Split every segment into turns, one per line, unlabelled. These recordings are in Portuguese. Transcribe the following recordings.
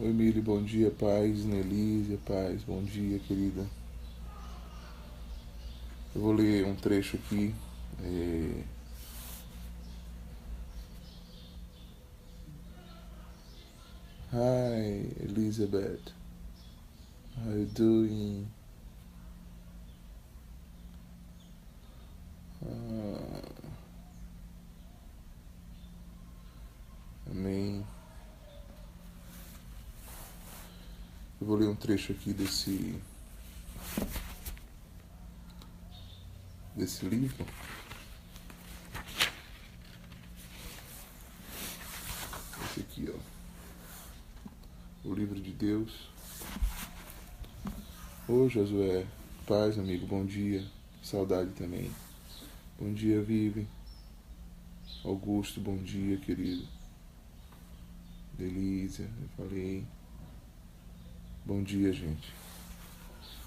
Oi, Mili, bom dia, paz. Nelísia, paz, bom dia, querida. Eu vou ler um trecho aqui. É... Hi, Elizabeth. How you doing? Amém. Eu vou ler um trecho aqui desse livro. Esse aqui, ó. O livro de Deus. Ô, Josué. Paz, amigo, bom dia. Saudade também. Bom dia, Vive. Augusto, bom dia, querido. Delícia, eu falei. Bom dia, gente.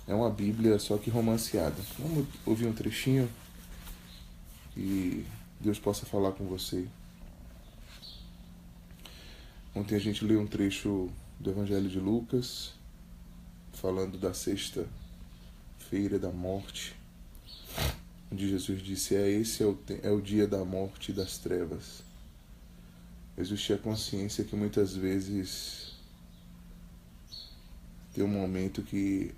É uma Bíblia só que romanceada. Vamos ouvir um trechinho que Deus possa falar com você. Ontem a gente leu um trecho do Evangelho de Lucas, falando da sexta-feira da morte, onde Jesus disse: esse é o dia da morte e das trevas. Jesus tinha consciência que muitas vezes tem um momento que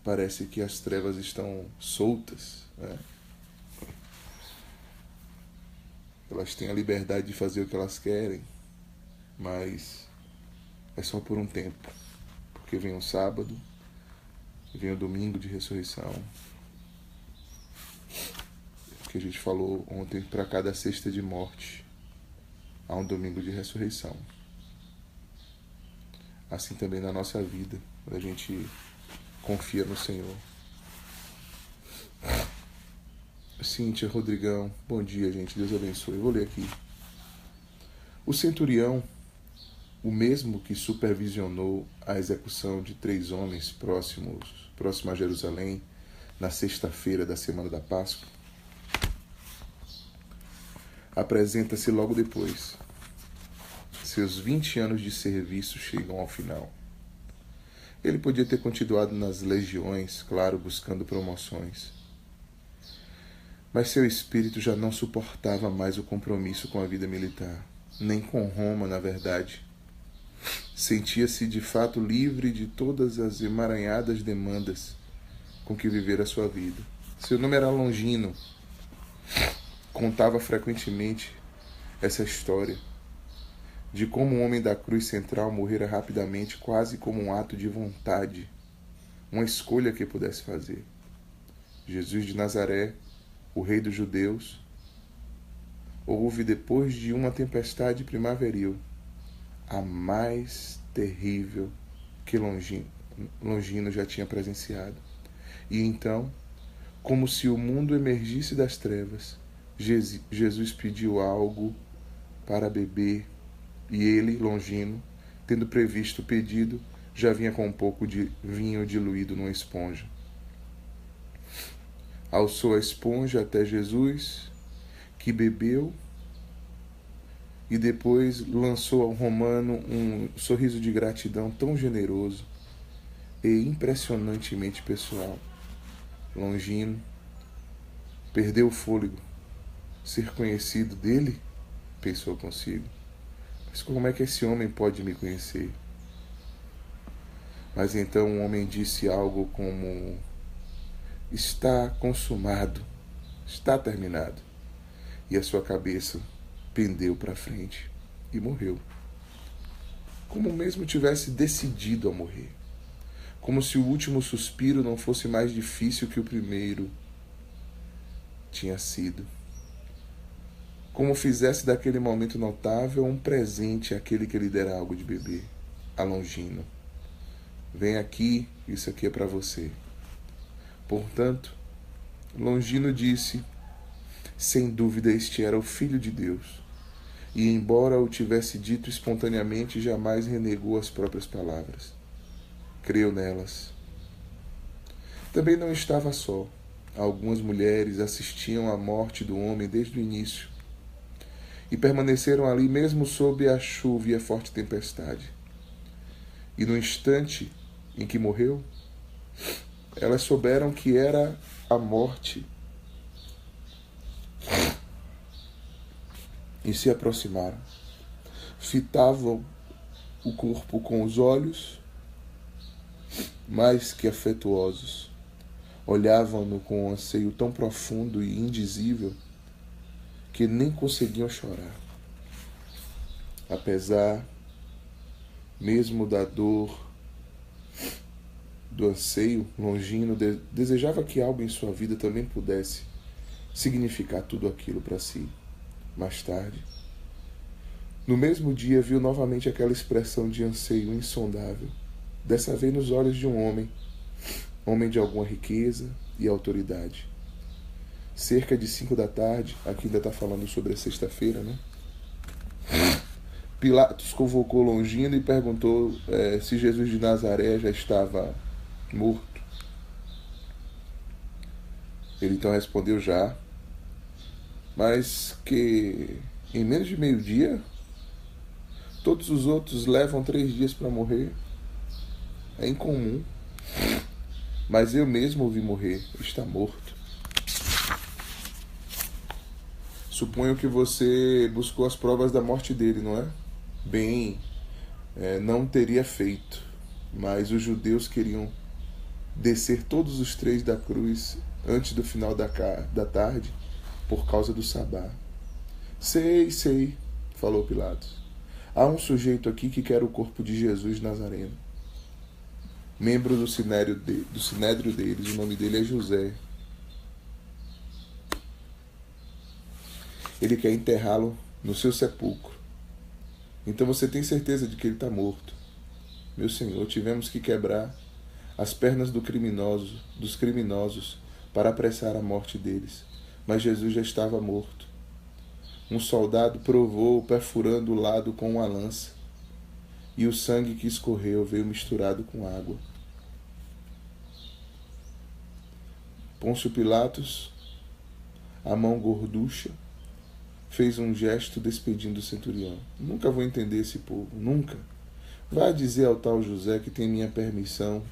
parece que as trevas estão soltas, né? Elas têm a liberdade de fazer o que elas querem, mas é só por um tempo, porque vem o sábado, vem o domingo de ressurreição, que a gente falou ontem, para cada sexta de morte há um domingo de ressurreição. Assim também na nossa vida, quando a gente confia no Senhor. Cíntia, Rodrigão, bom dia, gente, Deus abençoe. Eu vou ler aqui. O centurião, o mesmo que supervisionou a execução de 3 homens próximo a Jerusalém, na sexta-feira da semana da Páscoa, apresenta-se logo depois. Seus 20 anos de serviço chegam ao final. Ele podia ter continuado nas legiões, claro, buscando promoções. Mas seu espírito já não suportava mais o compromisso com a vida militar, nem com Roma, na verdade. Sentia-se de fato livre de todas as emaranhadas demandas com que vivera a sua vida. Seu nome era Longino. Contava frequentemente essa história de como um homem da cruz central morrera rapidamente, quase como um ato de vontade, uma escolha que pudesse fazer. Jesus de Nazaré, o rei dos judeus, houve depois de uma tempestade primaveril, a mais terrível que Longino já tinha presenciado. E então, como se o mundo emergisse das trevas, Jesus pediu algo para beber, e ele, Longino, tendo previsto o pedido, já vinha com um pouco de vinho diluído numa esponja. Alçou a esponja até Jesus, que bebeu, e depois lançou ao romano um sorriso de gratidão tão generoso e impressionantemente pessoal. Longino perdeu o fôlego. Ser conhecido dele? Pensou consigo. Mas como é que esse homem pode me conhecer? Mas então o homem disse algo como: está consumado, está terminado. E a sua cabeça pendeu para frente e morreu. Como mesmo tivesse decidido a morrer. Como se o último suspiro não fosse mais difícil que o primeiro tinha sido. Como fizesse daquele momento notável um presente àquele que lhe dera algo de beber, a Longino. Vem aqui, isso aqui é para você. Portanto, Longino disse: sem dúvida este era o Filho de Deus. E embora o tivesse dito espontaneamente, jamais renegou as próprias palavras. Creu nelas. Também não estava só. Algumas mulheres assistiam à morte do homem desde o início e permaneceram ali mesmo sob a chuva e a forte tempestade. E no instante em que morreu, elas souberam que era a morte e se aproximaram. Fitavam o corpo com os olhos mais que afetuosos. Olhavam-no com um anseio tão profundo e indizível que nem conseguiam chorar. Apesar mesmo da dor, do anseio, Longino desejava que algo em sua vida também pudesse significar tudo aquilo para si. Mais tarde, no mesmo dia, viu novamente aquela expressão de anseio insondável, dessa vez nos olhos de um homem de alguma riqueza e autoridade. Cerca de 5 da tarde, aqui ainda está falando sobre a sexta-feira, né? Pilatos convocou Longino e perguntou se Jesus de Nazaré já estava morto. Ele então respondeu já, mas que em menos de meio-dia, todos os outros levam 3 dias para morrer. É incomum. Mas eu mesmo o vi morrer. Está morto. Suponho que você buscou as provas da morte dele, não é? Bem, não teria feito. Mas os judeus queriam descer todos os 3 da cruz antes do final da tarde por causa do sabá. Sei, falou Pilatos. Há um sujeito aqui que quer o corpo de Jesus Nazareno. Membro do sinédrio deles, o nome dele é José. Ele quer enterrá-lo no seu sepulcro. Então você tem certeza de que ele está morto. Meu senhor, tivemos que quebrar as pernas dos criminosos para apressar a morte deles. Mas Jesus já estava morto. Um soldado provou perfurando o lado com uma lança, e o sangue que escorreu veio misturado com água. Pôncio Pilatos, a mão gorducha, fez um gesto despedindo o centurião. Nunca vou entender esse povo, nunca. Vá dizer ao tal José que tem minha permissão.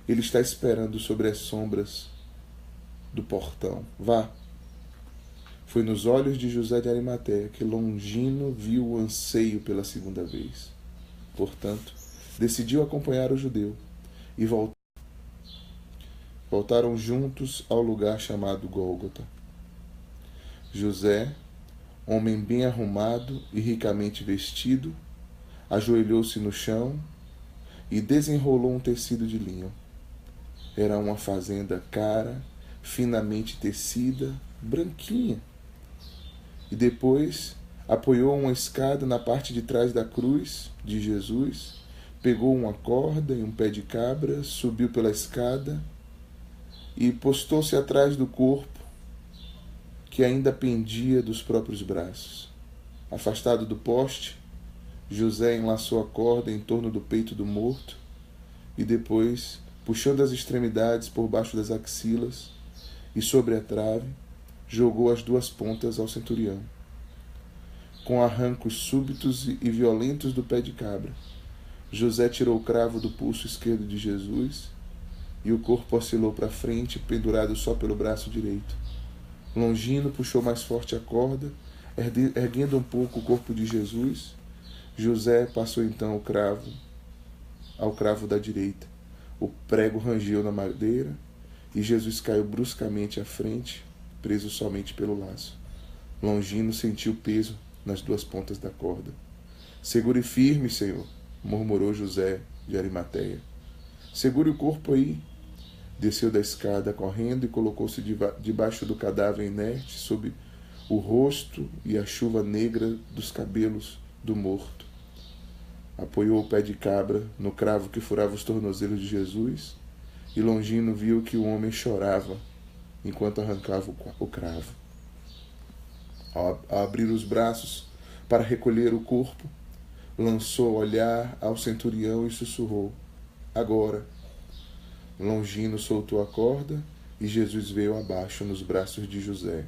Ele está esperando sobre as sombras do portão. Vá. Foi nos olhos de José de Arimateia que Longino viu o anseio pela segunda vez. Portanto, decidiu acompanhar o judeu e voltaram juntos ao lugar chamado Gólgota. José, homem bem arrumado e ricamente vestido, ajoelhou-se no chão e desenrolou um tecido de linho. Era uma fazenda cara, finamente tecida, branquinha. E depois apoiou uma escada na parte de trás da cruz de Jesus, pegou uma corda e um pé de cabra, subiu pela escada e postou-se atrás do corpo que ainda pendia dos próprios braços. Afastado do poste, José enlaçou a corda em torno do peito do morto e depois, puxando as extremidades por baixo das axilas e sobre a trave, jogou as 2 pontas ao centurião. Com arrancos súbitos e violentos do pé de cabra, José tirou o cravo do pulso esquerdo de Jesus e o corpo oscilou para frente, pendurado só pelo braço direito. Longino puxou mais forte a corda, erguendo um pouco o corpo de Jesus. José passou então ao cravo da direita. O prego rangeu na madeira e Jesus caiu bruscamente à frente, preso somente pelo laço. Longino sentiu o peso nas 2 pontas da corda. Segure firme, Senhor, murmurou José de Arimateia. Segure o corpo aí. Desceu da escada correndo e colocou-se debaixo do cadáver inerte, sob o rosto e a chuva negra dos cabelos do morto. Apoiou o pé de cabra no cravo que furava os tornozelos de Jesus, e Longino viu que o homem chorava enquanto arrancava o cravo. Ao abrir os braços para recolher o corpo, lançou olhar ao centurião e sussurrou: agora. Longino soltou a corda e Jesus veio abaixo nos braços de José.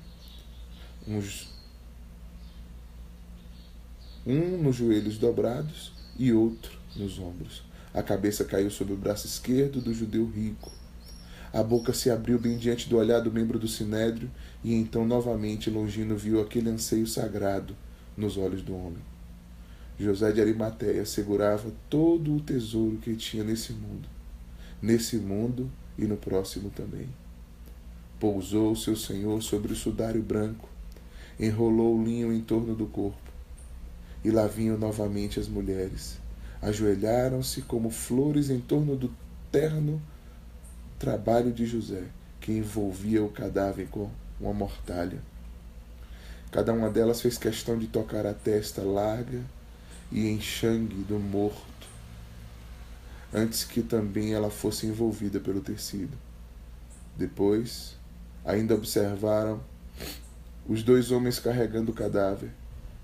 Um nos joelhos dobrados e outro nos ombros. A cabeça caiu sobre o braço esquerdo do judeu rico. A boca se abriu bem diante do olhar do membro do sinédrio, e então novamente Longino viu aquele anseio sagrado nos olhos do homem. José de Arimateia segurava todo o tesouro que tinha nesse mundo e no próximo também. Pousou seu senhor sobre o sudário branco, enrolou o linho em torno do corpo, e lá vinham novamente as mulheres. Ajoelharam-se como flores em torno do terno trabalho de José, que envolvia o cadáver com uma mortalha. Cada uma delas fez questão de tocar a testa larga e enxangue do morto, antes que também ela fosse envolvida pelo tecido. Depois, ainda observaram os dois homens carregando o cadáver,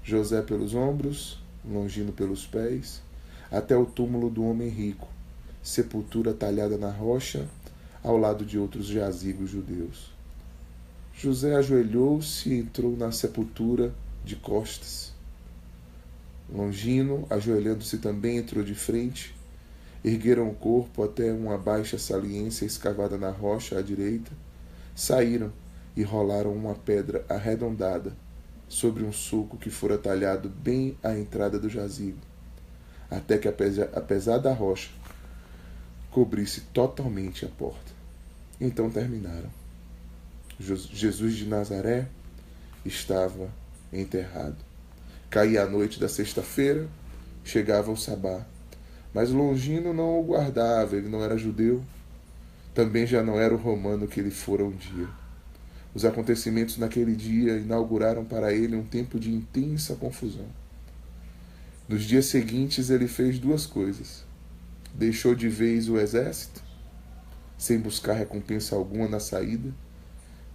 José pelos ombros, Longino pelos pés, até o túmulo do homem rico, sepultura talhada na rocha, ao lado de outros jazigos judeus. José ajoelhou-se e entrou na sepultura de costas. Longino, ajoelhando-se também, entrou de frente. Ergueram o corpo até uma baixa saliência escavada na rocha à direita. Saíram e rolaram uma pedra arredondada sobre um sulco que fora talhado bem à entrada do jazigo, até que a pesada rocha cobrisse totalmente a porta. Então terminaram. Jesus de Nazaré estava enterrado. Caía a noite da sexta-feira, chegava o sabá. Mas Longino não o guardava, ele não era judeu. Também já não era o romano que ele fora um dia. Os acontecimentos naquele dia inauguraram para ele um tempo de intensa confusão. Nos dias seguintes ele fez duas coisas. Deixou de vez o exército, sem buscar recompensa alguma na saída,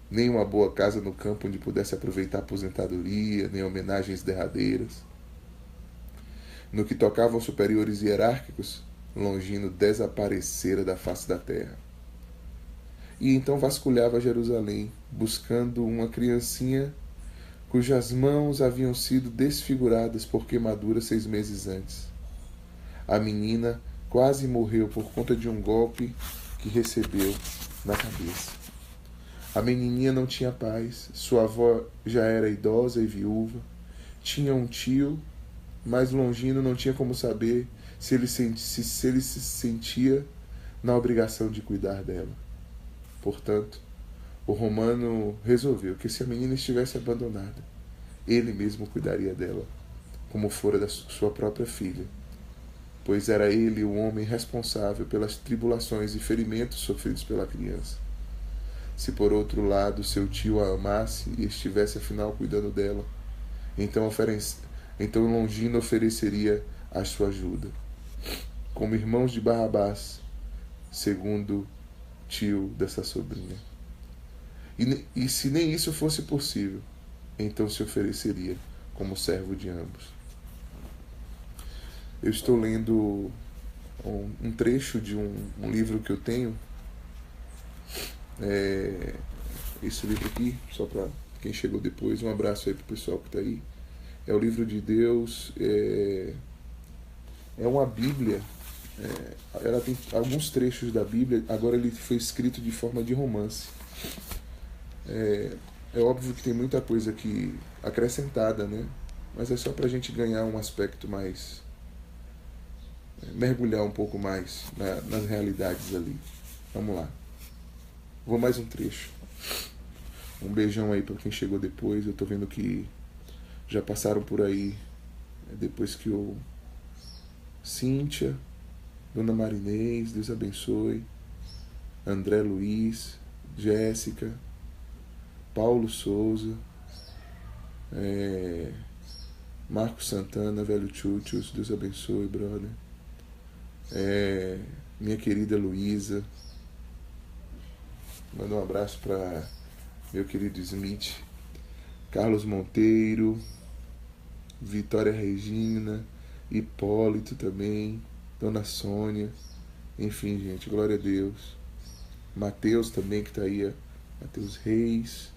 nem uma boa casa no campo onde pudesse aproveitar a aposentadoria, nem homenagens derradeiras. No que tocava aos superiores hierárquicos, Longino desaparecera da face da terra. E então vasculhava Jerusalém, buscando uma criancinha cujas mãos haviam sido desfiguradas por queimaduras 6 meses antes. A menina quase morreu por conta de um golpe que recebeu na cabeça. A menininha não tinha paz, sua avó já era idosa e viúva, tinha um tio, mas Longino não tinha como saber se ele se sentia na obrigação de cuidar dela. Portanto, o romano resolveu que se a menina estivesse abandonada, ele mesmo cuidaria dela, como fora da sua própria filha, pois era ele o homem responsável pelas tribulações e ferimentos sofridos pela criança. Se por outro lado seu tio a amasse e estivesse afinal cuidando dela, então Longino ofereceria a sua ajuda, como irmãos de Barrabás, segundo tio dessa sobrinha. E se nem isso fosse possível, então se ofereceria como servo de ambos. Eu estou lendo um trecho de um livro que eu tenho. Esse livro aqui, só para quem chegou depois, um abraço aí pro pessoal que está aí. É o livro de Deus, é uma Bíblia, ela tem alguns trechos da Bíblia, agora ele foi escrito de forma de romance. É óbvio que tem muita coisa aqui acrescentada, né? Mas é só para a gente ganhar um aspecto mais, mergulhar um pouco mais nas realidades ali. Vamos lá. Vou mais um trecho. Um beijão aí para quem chegou depois. Eu tô vendo que já passaram por aí, depois que o Cíntia, Dona Marinês, Deus abençoe, André Luiz, Jéssica, Paulo Souza, Marcos Santana, Velho Chútios, Deus abençoe, brother. Minha querida Luísa, manda um abraço para meu querido Smith, Carlos Monteiro, Vitória Regina, Hipólito também, Dona Sônia, enfim, gente, glória a Deus. Mateus também que está aí, Mateus Reis,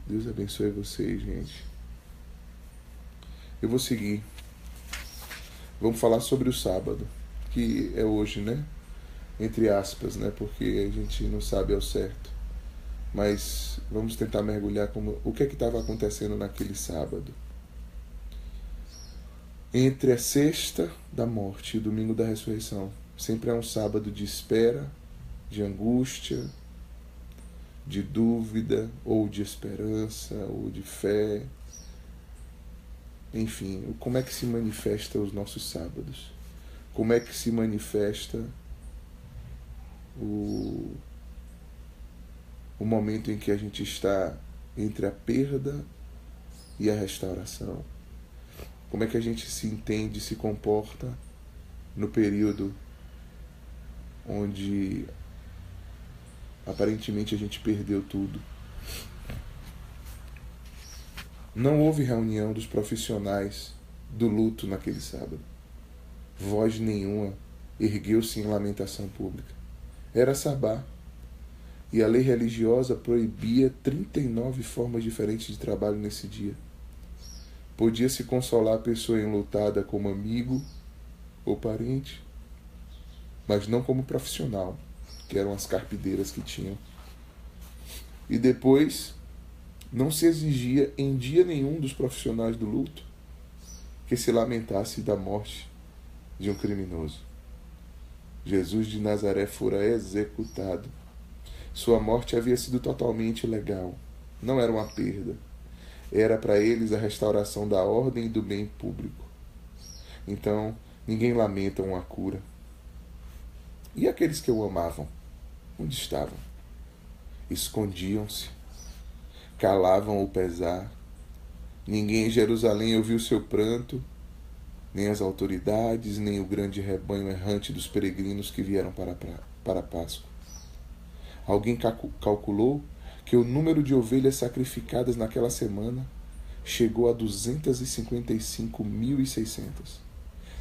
Deus abençoe vocês, gente. Eu vou seguir. Vamos falar sobre o sábado. que é hoje, né? Entre aspas, né? Porque a gente não sabe ao certo. Mas vamos tentar mergulhar como o que estava acontecendo naquele sábado. Entre a sexta da morte e o domingo da ressurreição, sempre é um sábado de espera, de angústia, de dúvida, ou de esperança, ou de fé. Enfim, como é que se manifesta os nossos sábados? Como é que se manifesta o momento em que a gente está entre a perda e a restauração? Como é que a gente se entende, se comporta no período onde aparentemente a gente perdeu tudo? Não houve reunião dos profissionais do luto naquele sábado. Voz nenhuma ergueu-se em lamentação pública. Era sabá, e a lei religiosa proibia 39 formas diferentes de trabalho nesse dia. Podia-se consolar a pessoa enlutada como amigo ou parente, mas não como profissional, que eram as carpideiras que tinham. E depois, não se exigia em dia nenhum dos profissionais do luto que se lamentasse da morte de um criminoso. Jesus de Nazaré fora executado. Sua morte havia sido totalmente legal. Não era uma perda. Era para eles a restauração da ordem e do bem público. Então, ninguém lamenta uma cura. E aqueles que o amavam? Onde estavam? Escondiam-se. Calavam o pesar. Ninguém em Jerusalém ouviu seu pranto, nem as autoridades, nem o grande rebanho errante dos peregrinos que vieram para a Páscoa. Alguém calculou que o número de ovelhas sacrificadas naquela semana chegou a 255.600.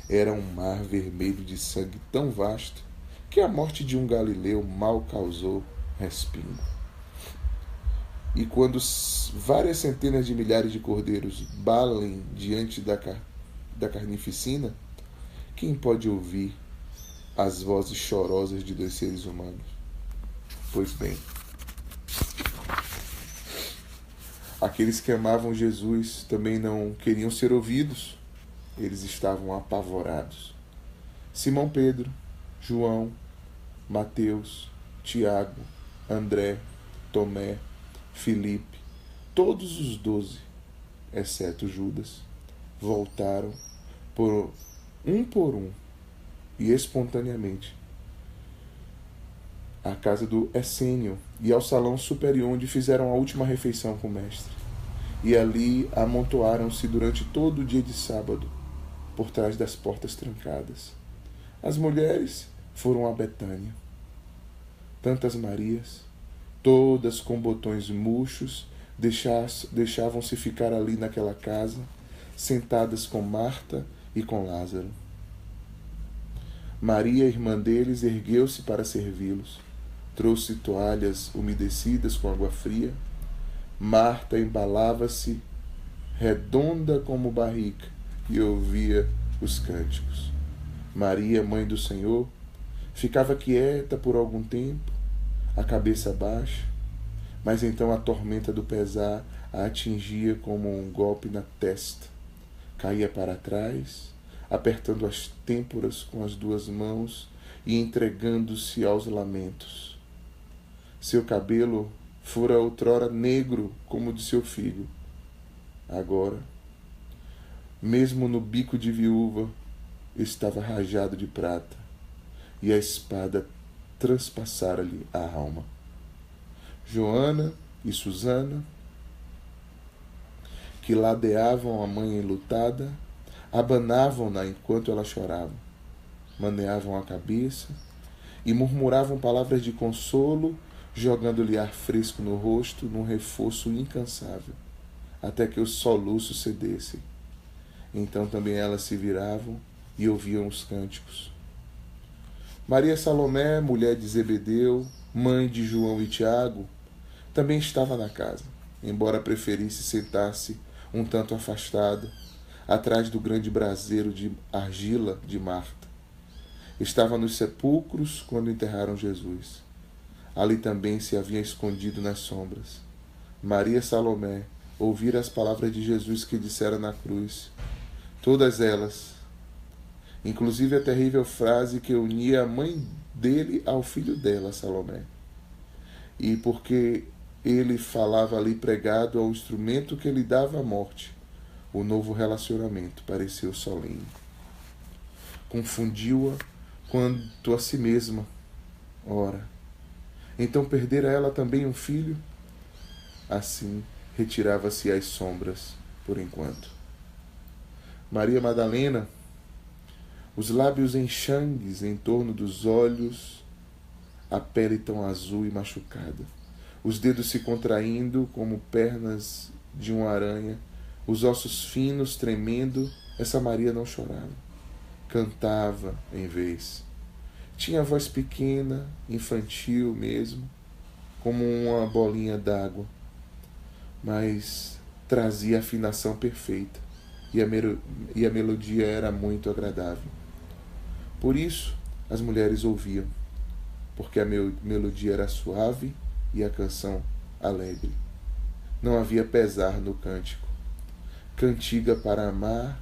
Era um mar vermelho de sangue tão vasto que a morte de um galileu mal causou respingo. E quando várias centenas de milhares de cordeiros balem diante da carnificina, quem pode ouvir as vozes chorosas de dois seres humanos? Pois bem, aqueles que amavam Jesus também não queriam ser ouvidos. Eles estavam apavorados. Simão Pedro, João, Mateus, Tiago, André, Tomé, Filipe, todos os 12, exceto Judas, voltaram por um e espontaneamente à casa do Essênio e ao salão superior, onde fizeram a última refeição com o mestre. E ali amontoaram-se durante todo o dia de sábado, por trás das portas trancadas. As mulheres foram a Betânia. Tantas Marias, todas com botões murchos, deixavam-se ficar ali naquela casa, sentadas com Marta e com Lázaro. Maria, irmã deles, ergueu-se para servi-los. Trouxe toalhas umedecidas com água fria. Marta embalava-se, redonda como barrica, e ouvia os cânticos. Maria, mãe do Senhor, ficava quieta por algum tempo, a cabeça baixa, mas então a tormenta do pesar a atingia como um golpe na testa. Caía para trás, apertando as têmporas com as duas mãos e entregando-se aos lamentos. Seu cabelo fora outrora negro como o de seu filho. Agora, mesmo no bico de viúva, estava rajado de prata, e a espada transpassara-lhe a alma. Joana e Susana, que ladeavam a mãe enlutada, abanavam-na enquanto ela chorava, maneavam a cabeça e murmuravam palavras de consolo, jogando-lhe ar fresco no rosto num reforço incansável, até que os soluços cedessem. Então também elas se viravam e ouviam os cânticos. Maria Salomé, mulher de Zebedeu, mãe de João e Tiago, também estava na casa, embora preferisse sentar-se um tanto afastada, atrás do grande braseiro de argila de Marta. Estava nos sepulcros quando enterraram Jesus. Ali também se havia escondido nas sombras. Maria Salomé ouvira as palavras de Jesus que dissera na cruz. Todas elas, inclusive a terrível frase que unia a mãe dele ao filho dela, Salomé. E porque ele falava ali pregado ao instrumento que lhe dava a morte, o novo relacionamento pareceu solene. Confundiu-a quanto a si mesma. Ora, então perdera ela também um filho? Assim, retirava-se às sombras por enquanto. Maria Madalena, os lábios enxangues em torno dos olhos, a pele tão azul e machucada, os dedos se contraindo como pernas de uma aranha, os ossos finos tremendo. Essa Maria não chorava, cantava em vez. Tinha a voz pequena, infantil mesmo, como uma bolinha d'água, mas trazia afinação perfeita e a melodia era muito agradável. Por isso as mulheres ouviam, porque a melodia era suave e a canção alegre. Não havia pesar no cântico. Cantiga para amar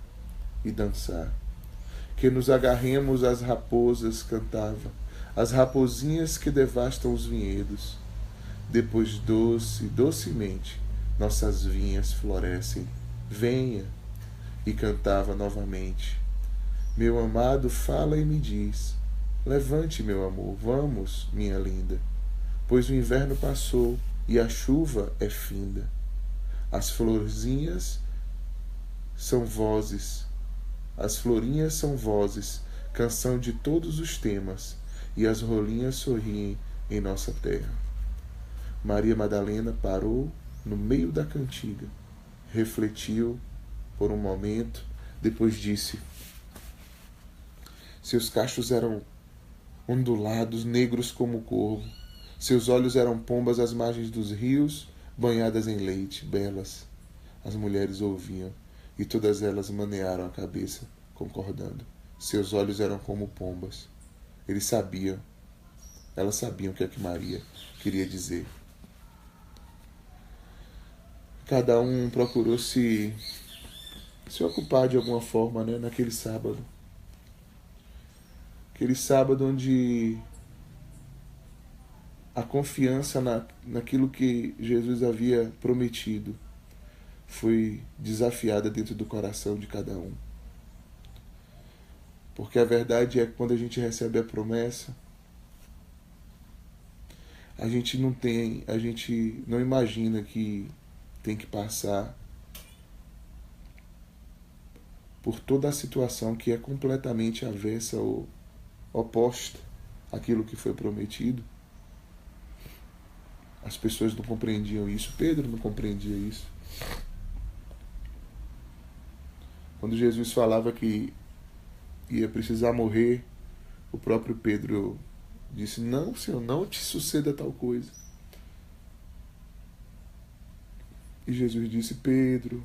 e dançar. Que nos agarremos às raposas, cantava, as raposinhas que devastam os vinhedos. Depois docemente, nossas vinhas florescem. Venha! E cantava novamente. Meu amado fala e me diz, levante, meu amor, vamos, minha linda, pois o inverno passou e a chuva é finda. As florzinhas são vozes, as florinhas são vozes, canção de todos os temas, e as rolinhas sorriem em nossa terra. Maria Madalena parou no meio da cantiga, refletiu por um momento, depois disse: seus cachos eram ondulados, negros como o corvo. Seus olhos eram pombas às margens dos rios, banhadas em leite, belas. As mulheres ouviam, e todas elas manearam a cabeça, concordando. Seus olhos eram como pombas. Eles sabiam, elas sabiam o que é que Maria queria dizer. Cada um procurou se ocupar de alguma forma, né, naquele sábado. Aquele sábado onde a confiança naquilo que Jesus havia prometido foi desafiada dentro do coração de cada um. Porque a verdade é que quando a gente recebe a promessa, a gente não imagina que tem que passar por toda a situação que é completamente avessa ou oposta àquilo que foi prometido. As pessoas não compreendiam isso. Pedro não compreendia isso. Quando Jesus falava que ia precisar morrer, o próprio Pedro disse: não, Senhor, não te suceda tal coisa. E Jesus disse: Pedro,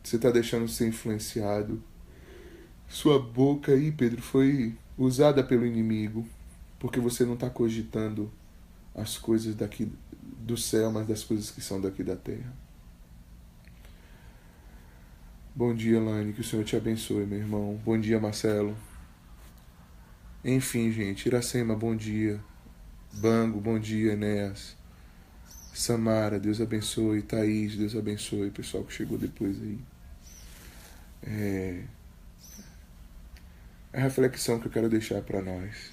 você está deixando de ser influenciado. Sua boca aí, Pedro, foi usada pelo inimigo, porque você não está cogitando as coisas daqui do céu, mas das coisas que são daqui da terra. Bom dia, Elaine, que o Senhor te abençoe, meu irmão. Bom dia, Marcelo. Enfim, gente, Iracema, bom dia. Bango, bom dia, Enéas. Samara, Deus abençoe. Thaís, Deus abençoe. Pessoal que chegou depois aí. A reflexão que eu quero deixar para nós.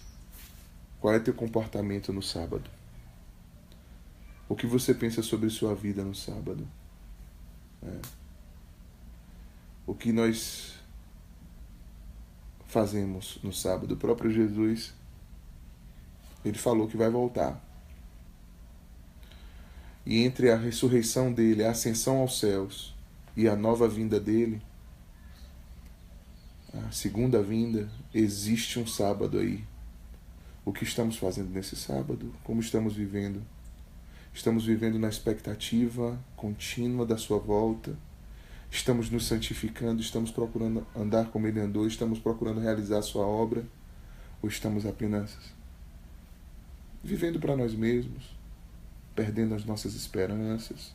Qual é teu comportamento no sábado? O que você pensa sobre sua vida no sábado? O que nós fazemos no sábado? O próprio Jesus, ele falou que vai voltar. E entre a ressurreição dele, a ascensão aos céus e a nova vinda dele, a segunda vinda, existe um sábado aí. O que estamos fazendo nesse sábado? Como estamos vivendo? Estamos vivendo na expectativa contínua da sua volta? Estamos nos santificando, estamos procurando andar como Ele andou, estamos procurando realizar a sua obra, ou estamos apenas vivendo para nós mesmos, perdendo as nossas esperanças?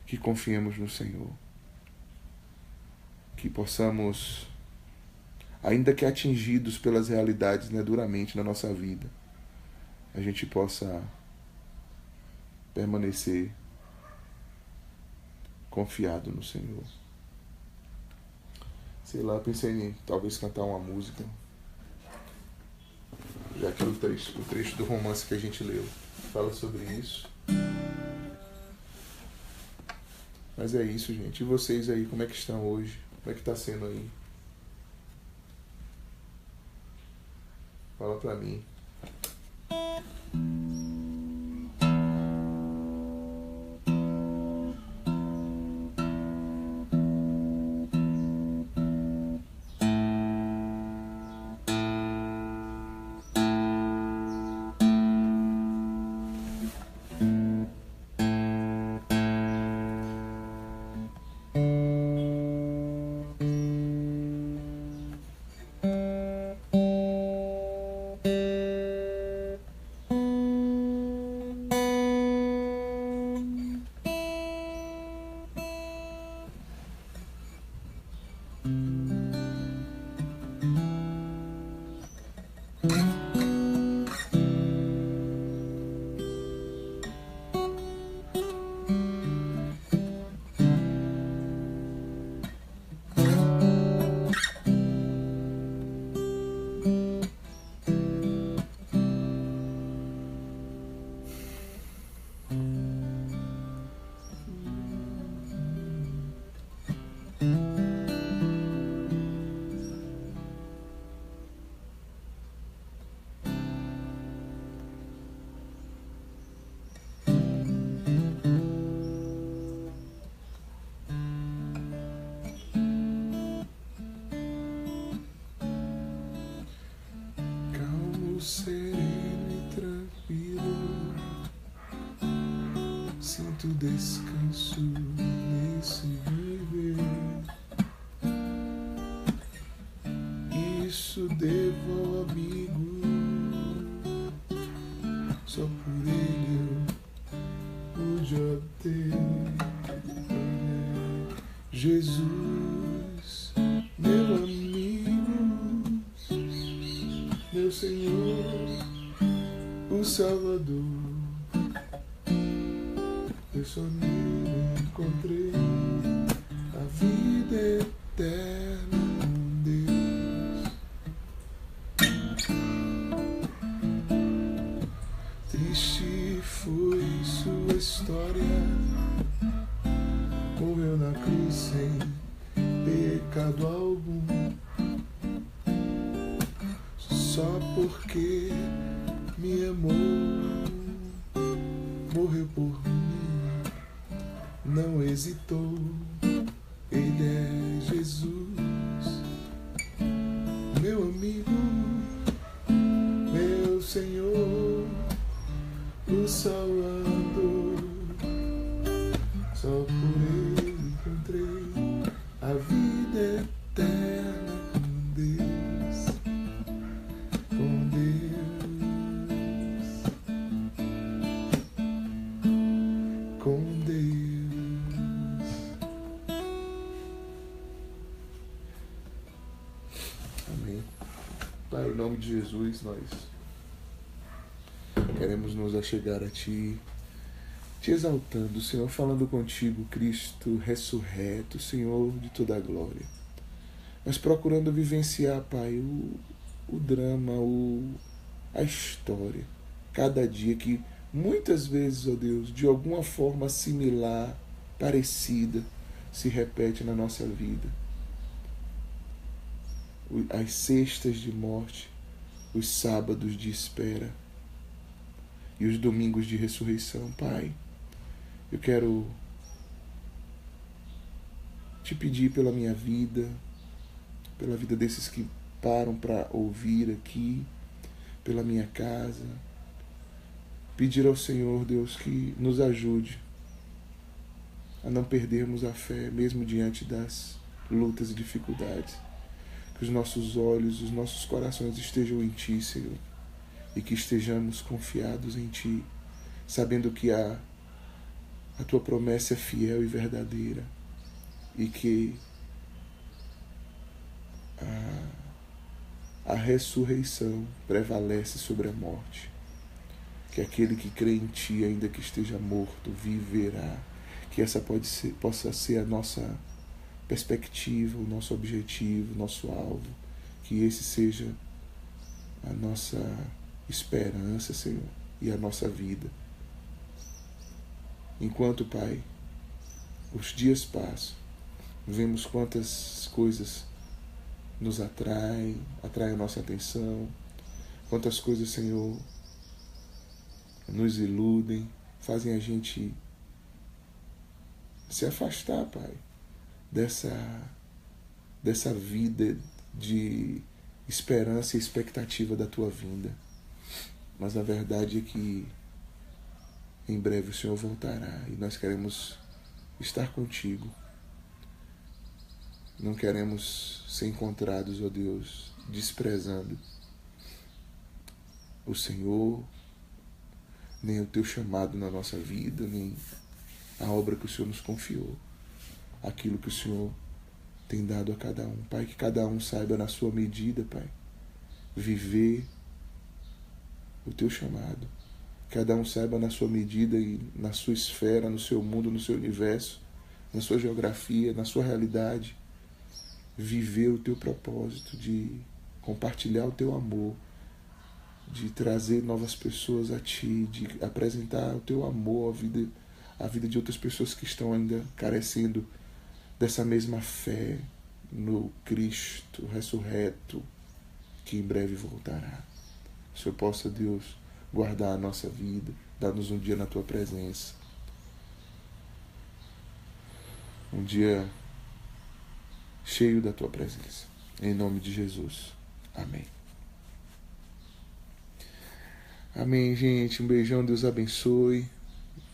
Que confiemos no Senhor, que possamos, ainda que atingidos pelas realidades, né, duramente na nossa vida, a gente possa permanecer confiado no Senhor. Sei lá, pensei em talvez cantar uma música, já que o trecho do romance que a gente leu fala sobre isso. Mas é isso, gente. E vocês aí, como é que estão hoje? Como é que tá sendo aí? Fala pra mim. Sereno e tranquilo, sinto descanso nesse viver. Isso devo ao amigo, só por ele eu pude obter. Jesus, meu amigo, meu Senhor, o Salvador, eu só nele encontrei a vida eterna com Deus. Triste foi sua história, morreu na cruz sem pecado algum, só porque me amou, morreu por mim, não hesitou. Ele é Jesus, meu amigo, meu Senhor, o Salvador. Só por ele encontrei a vida eterna com Deus. Com Deus, com Deus. Amém. Pai, em nome de Jesus, nós queremos nos achegar a Ti, Te exaltando, Senhor, falando contigo, Cristo ressurreto, Senhor de toda a glória. Mas procurando vivenciar, Pai, o drama, a história, cada dia que muitas vezes, ó Deus, de alguma forma similar, parecida, se repete na nossa vida. As sextas de morte, os sábados de espera e os domingos de ressurreição. Pai, eu quero Te pedir pela minha vida, pela vida desses que param para ouvir aqui, pela minha casa. Pedir ao Senhor, Deus, que nos ajude a não perdermos a fé, mesmo diante das lutas e dificuldades. Que os nossos olhos, os nossos corações estejam em Ti, Senhor, e que estejamos confiados em Ti, sabendo que a Tua promessa é fiel e verdadeira, e que a ressurreição prevalece sobre a morte. Que aquele que crê em Ti, ainda que esteja morto, viverá. Que essa possa ser a nossa perspectiva, o nosso objetivo, o nosso alvo. Que esse seja a nossa esperança, Senhor, e a nossa vida. Enquanto, Pai, os dias passam, vemos quantas coisas nos atraem a nossa atenção, quantas coisas, Senhor, nos iludem, fazem a gente se afastar, Pai, dessa vida de esperança e expectativa da Tua vinda. Mas a verdade é que em breve o Senhor voltará e nós queremos estar contigo. Não queremos ser encontrados, ó Deus, desprezando o Senhor, nem o Teu chamado na nossa vida, nem a obra que o Senhor nos confiou, aquilo que o Senhor tem dado a cada um. Pai, que cada um saiba na sua medida, Pai, viver o Teu chamado. Cada um saiba na sua medida e na sua esfera, no seu mundo, no seu universo, na sua geografia, na sua realidade, viver o Teu propósito de compartilhar o Teu amor, de trazer novas pessoas a Ti, de apresentar o Teu amor à vida de outras pessoas que estão ainda carecendo dessa mesma fé no Cristo ressurreto, que em breve voltará. Que o Senhor possa, Deus, guardar a nossa vida, dar-nos um dia na Tua presença. Um dia cheio da Tua presença. Em nome de Jesus. Amém. Amém, gente. Um beijão, Deus abençoe.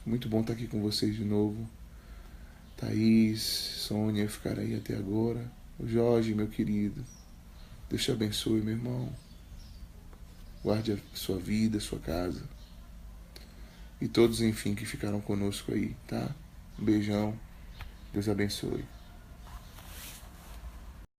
Muito bom estar aqui com vocês de novo. Thaís, Sônia ficaram aí até agora. O Jorge, meu querido. Deus te abençoe, meu irmão. Guarde a sua vida, a sua casa. E todos, enfim, que ficaram conosco aí, tá? Um beijão. Deus abençoe.